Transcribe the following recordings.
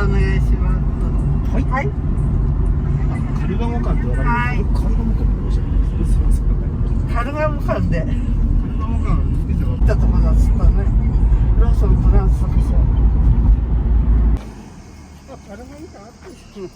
お願いします。はい。はい。カルガモ館ってわかります？はいカルガモ館って申し訳ないです。すみません。カルガモ館でカルガモ館見ても行ったとこだっつったね。ローソントランスファクション。あ、カルガモ館あったでしょ。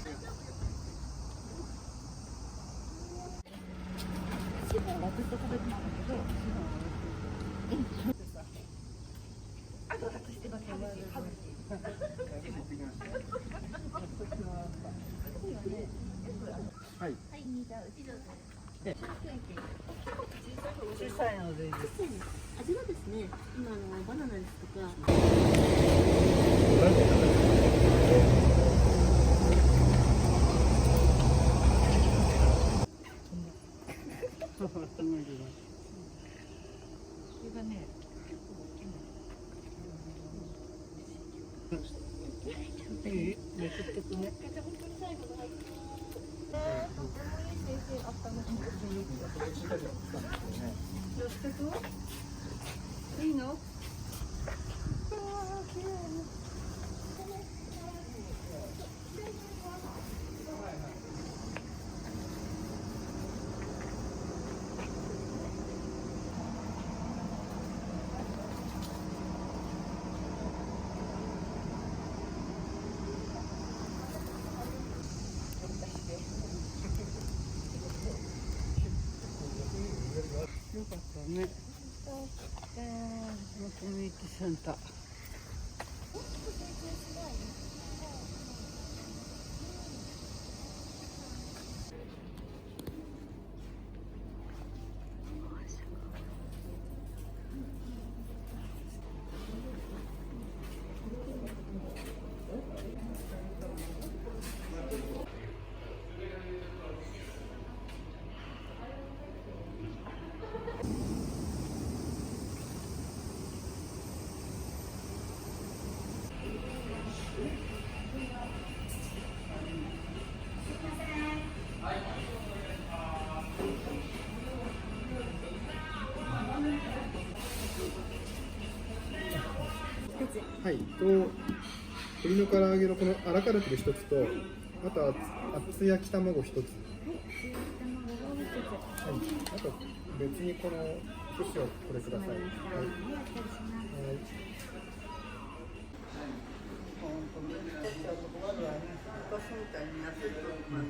はい。小さいのでいいです。味はですね、今バナナですとか。いい？めくってくね。いいの？よかったね。モコミキセンター。はい。鶏の唐揚げのこのアラカルトル一つと、あとは厚焼き卵一つ。はい。あと別にこの串をこれください。はい。はい。本当に太っちゃうと困るわね。昔みたいに痩せると困る。